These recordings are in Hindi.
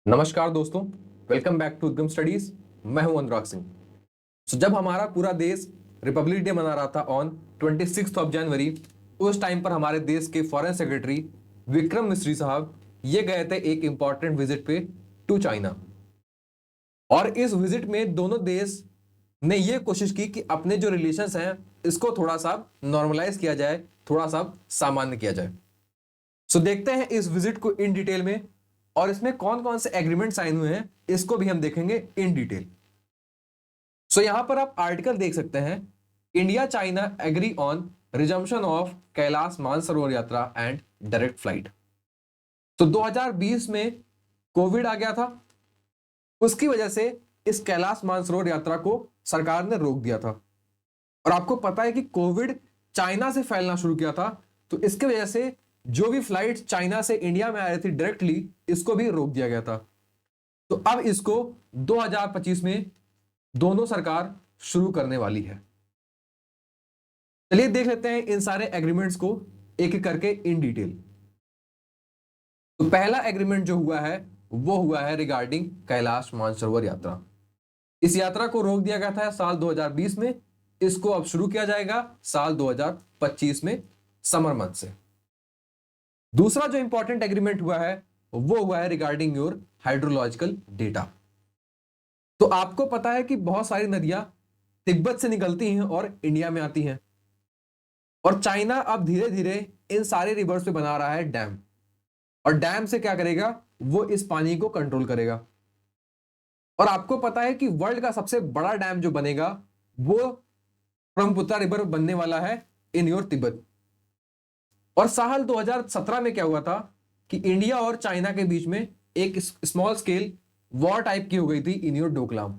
नमस्कार दोस्तों, welcome back to Udgam studies. मैं हूं अनुराग सिंह। जब हमारा पूरा देश रिपब्लिक डे मना रहा था ऑन 26 जनवरी, उस टाइम पर हमारे देश के फॉरेन सेक्रेटरी विक्रम मिस्री साहब ये गए थे एक इंपॉर्टेंट विजिट पे टू चाइना। और इस विजिट में दोनों देश ने ये कोशिश की कि अपने जो रिलेशंस हैं इसको थोड़ा सा नॉर्मलाइज किया जाए, थोड़ा सा सामान्य किया जाए। देखते हैं इस विजिट को इन डिटेल में, और इसमें कौन कौन से एग्रीमेंट साइन हुए हैं इसको भी हम देखेंगे इन डिटेल। यहां पर आप आर्टिकल देख सकते हैं, India China agree on resumption of Kailash Mansarovar Yatra and direct flight. 2020 में कोविड आ गया था, उसकी वजह से इस कैलाश मानसरोवर यात्रा को सरकार ने रोक दिया था। और आपको पता है कि कोविड चाइना से फैलना शुरू किया था, तो इसके वजह से जो भी फ्लाइट चाइना से इंडिया में आ रही थी डायरेक्टली, इसको भी रोक दिया गया था। तो अब इसको 2025 में दोनों सरकार शुरू करने वाली है। चलिए देख लेते हैं इन सारे एग्रीमेंट्स को एक एक करके इन डिटेल। तो पहला एग्रीमेंट जो हुआ है वो हुआ है रिगार्डिंग कैलाश मानसरोवर यात्रा। इस यात्रा को रोक दिया गया था साल 2020 में, इसको अब शुरू किया जाएगा साल 2025 में समर मंथ से। दूसरा जो इंपॉर्टेंट एग्रीमेंट हुआ है वो हुआ है रिगार्डिंग योर हाइड्रोलॉजिकल डेटा। तो आपको पता है कि बहुत सारी नदियां तिब्बत से निकलती हैं और इंडिया में आती हैं, और चाइना अब धीरे धीरे इन सारे रिवर्स पे बना रहा है डैम। और डैम से क्या करेगा, वो इस पानी को कंट्रोल करेगा। और आपको पता है कि वर्ल्ड का सबसे बड़ा डैम जो बनेगा वो ब्रह्मपुत्र रिवर बनने वाला है इन योर तिब्बत। और साल 2017 में क्या हुआ था कि इंडिया और चाइना के बीच में एक स्मॉल स्केल वॉर टाइप की हो गई थी इन योर डोकलाम,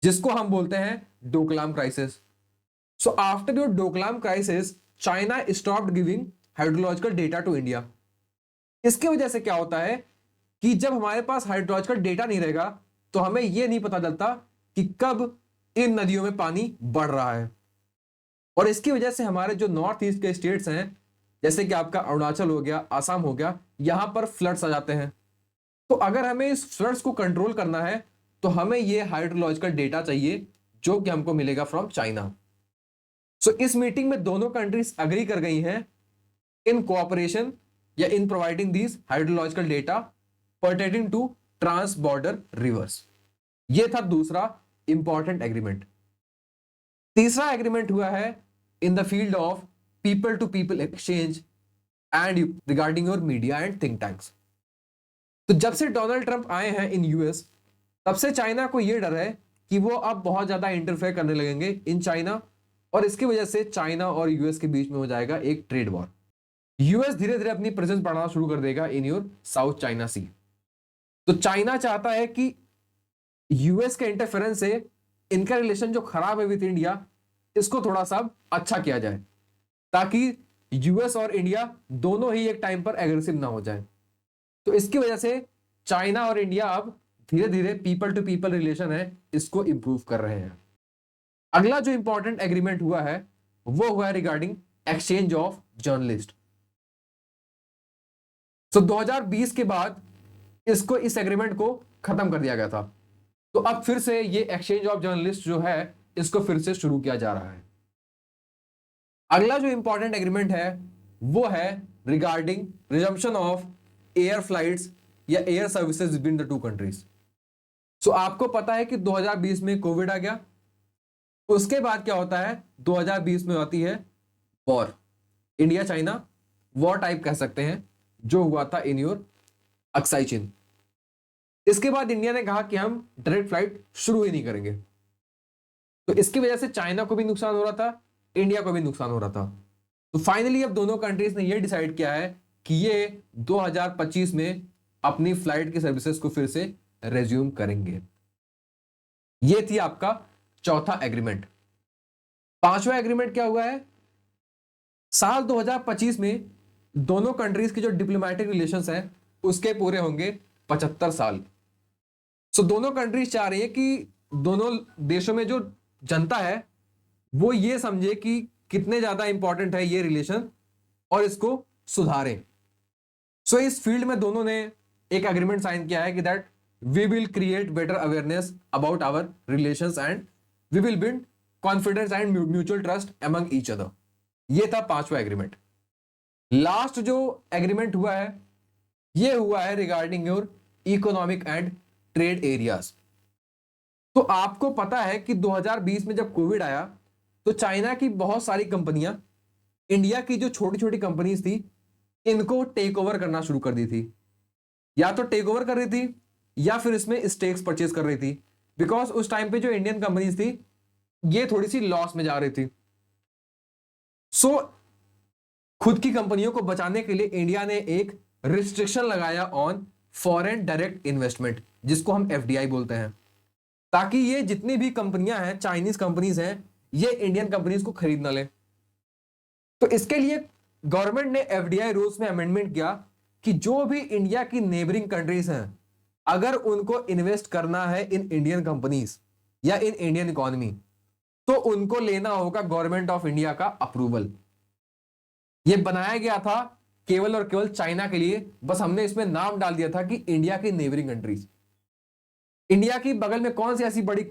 जिसको हम बोलते हैं Doklam crisis. So after your Doklam crisis, China stopped giving hydrological data to India. इसके वजह से क्या होता है कि जब हमारे पास हाइड्रोलॉजिकल डेटा नहीं रहेगा तो हमें यह नहीं पता चलता कि कब इन नदियों में पानी बढ़ रहा है। और इसकी वजह से हमारे जो नॉर्थ ईस्ट के स्टेट्स हैं, जैसे कि आपका अरुणाचल हो गया, आसाम हो गया, यहां पर फ्लड्स आ जाते हैं। तो अगर हमें इस फ्लड्स को कंट्रोल करना है तो हमें ये हाइड्रोलॉजिकल डेटा चाहिए, जो कि हमको मिलेगा फ्रॉम चाइना। इस मीटिंग में दोनों कंट्रीज अग्री कर गई हैं इन कोऑपरेशन या in providing this hydrological data pertaining to trans border rivers. ये था दूसरा इंपॉर्टेंट एग्रीमेंट। तीसरा एग्रीमेंट हुआ है in the field of people to people exchange and regarding your media and think tanks. तो जब से डोनाल्ड ट्रंप आए हैं इन यूएस, तब से चाइना को यह डर है कि वो अब बहुत ज्यादा इंटरफेयर करने लगेंगे इन चाइना, और इसकी वजह से चाइना और यूएस के बीच में हो जाएगा एक ट्रेड वॉर। यूएस धीरे धीरे अपनी प्रेजेंस बढ़ाना शुरू कर देगा इन योर साउथ चाइना सी। तो चाइना चाहता है कि यूएस के इंटरफेरेंस से इनका रिलेशन जो खराब है विद इंडिया, इसको थोड़ा सा अच्छा किया जाए, ताकि यूएस और इंडिया दोनों ही एक टाइम पर एग्रेसिव ना हो जाए। तो इसकी वजह से चाइना और इंडिया अब धीरे धीरे पीपल टू पीपल रिलेशन है इसको इंप्रूव कर रहे हैं। अगला जो इंपॉर्टेंट एग्रीमेंट हुआ है वो हुआ है रिगार्डिंग एक्सचेंज ऑफ जर्नलिस्ट। 2020 के बाद इस एग्रीमेंट को खत्म कर दिया गया था। तो अब फिर से ये एक्सचेंज ऑफ जर्नलिस्ट जो है इसको फिर से शुरू किया जा रहा है। अगला जो इंपॉर्टेंट एग्रीमेंट है वो है regarding resumption of air flights या air services between the two countries. आपको पता है कि 2020 में कोविड आ गया, उसके बाद क्या होता है, 2020 में आती है war, India China war type कह सकते हैं, जो हुआ था इन योर अक्साई चीन। इसके बाद इंडिया ने कहा कि हम डायरेक्ट फ्लाइट शुरू ही नहीं करेंगे। तो इसकी वजह से चाइना को भी नुकसान हो रहा था, इंडिया को भी नुकसान हो रहा था। तो फाइनली अब दोनों कंट्रीज ने यह डिसाइड किया है कि ये 2025 में अपनी फ्लाइट की सर्विसेज को फिर से रेज्यूम करेंगे। ये थी आपका चौथा एग्रीमेंट। पांचवा एग्रीमेंट क्या हुआ है, साल 2025 में दोनों कंट्रीज के जो डिप्लोमेटिक रिलेशंस है उसके पूरे होंगे 75 साल। दोनों कंट्रीज चाह रही है कि दोनों देशों में जो जनता है वो ये समझे कि कितने ज्यादा इंपॉर्टेंट है ये रिलेशन और इसको सुधारें। इस फील्ड में दोनों ने एक एग्रीमेंट साइन किया है कि that we will create better awareness about our relations and we will build confidence and mutual trust among each other. ये था पांचवा एग्रीमेंट। लास्ट जो एग्रीमेंट हुआ है ये हुआ है regarding your economic and trade areas. तो आपको पता है कि 2020 में जब कोविड आया तो चाइना की बहुत सारी कंपनियां इंडिया की जो छोटी छोटी कंपनीज थी इनको टेक ओवर करना शुरू कर दी थी, या तो टेक ओवर कर रही थी या फिर इसमें स्टेक्स परचेज कर रही थी, बिकॉज उस टाइम पे जो इंडियन कंपनीज थी ये थोड़ी सी लॉस में जा रही थी। सो खुद की कंपनियों को बचाने के लिए इंडिया ने एक रिस्ट्रिक्शन लगाया ऑन फॉरेन डायरेक्ट इन्वेस्टमेंट, जिसको हम एफडीआई बोलते हैं, ताकि ये जितनी भी कंपनियां हैं चाइनीज कंपनीज हैं ये इंडियन कंपनीज को खरीद ना ले। तो इसके लिए गवर्नमेंट ने एफडीआई रूल्स में अमेंडमेंट किया कि जो भी इंडिया की नेबरिंग कंट्रीज हैं अगर उनको इन्वेस्ट करना है इन इंडियन कंपनीज या इन इंडियन इकोनॉमी तो उनको लेना होगा गवर्नमेंट ऑफ इंडिया का अप्रूवल। यह बनाया गया था केवल और केवल चाइना के लिए, बस हमने इसमें नाम डाल दिया था कि इंडिया की नेबरिंग कंट्रीज। इंडिया की बगल में कौन सी ऐसी बड़ी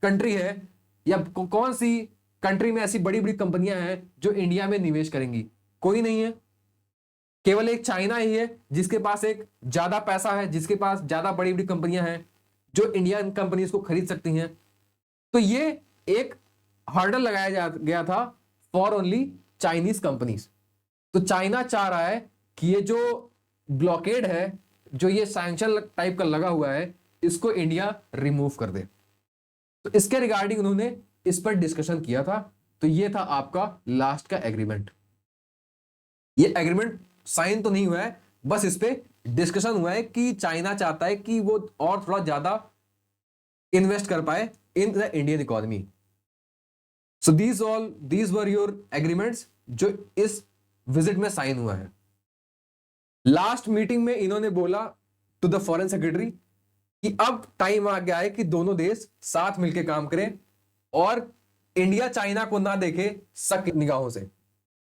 कंट्री है या कौन सी कंट्री में ऐसी बड़ी बड़ी कंपनियां हैं जो इंडिया में निवेश करेंगी? कोई नहीं है, केवल एक चाइना ही है जिसके पास एक ज्यादा पैसा है, जिसके पास ज्यादा बड़ी बड़ी कंपनियां हैं जो इंडियन कंपनीज को खरीद सकती हैं। तो ये एक हर्डल लगाया गया था फॉर ओनली चाइनीज कंपनीज। तो चाइना चाह रहा है कि ये जो ब्लॉकेड है, जो ये सैंक्शन टाइप का लगा हुआ है, इसको इंडिया रिमूव कर दे। तो इसके रिगार्डिंग उन्होंने इस पर डिस्कशन किया था। तो ये था आपका लास्ट का एग्रीमेंट। ये एग्रीमेंट साइन तो नहीं हुआ है, बस इस पे डिस्कशन हुआ है कि चाइना चाहता है कि वो और थोड़ा ज्यादा इन्वेस्ट कर पाए in the Indian economy. So these were your agreements जो इस विजिट में साइन हुआ है। लास्ट मीटिंग में इन्होंने बोला टू द फॉरेन सेक्रेटरी कि अब टाइम आ गया है कि दोनों देश साथ मिलकर काम करें और इंडिया चाइना को ना देखे शक निगाहों से,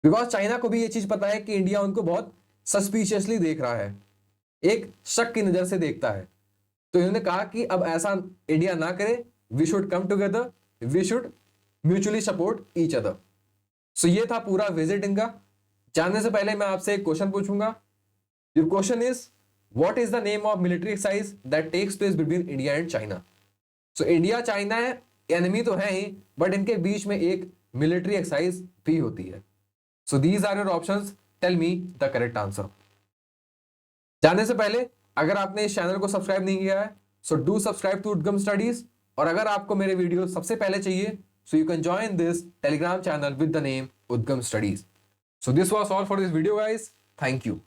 बिकॉज चाइना को भी ये चीज पता है कि इंडिया उनको बहुत सस्पिशियसली देख रहा है, एक शक की नजर से देखता है। तो इन्होंने कहा कि अब ऐसा इंडिया ना करे, we should come together, we should mutually support each other. So ये था पूरा विजिट इनका। जानने से पहले मैं आपसे एक क्वेश्चन पूछूंगा। Your question is what is the name of military exercise that takes place between India and China. So India China enemy तो है ही, बट इनके बीच में एक मिलिट्री एक्सरसाइज भी होती है। So these are your options, tell me the correct answer. जानने से पहले अगर आपने इस चैनल को सब्सक्राइब नहीं किया है so do subscribe to Udgam studies, और अगर आपको मेरे वीडियो सबसे पहले चाहिए so you can join this Telegram channel with the name Udgam studies. So this was all for this video guys, thank you.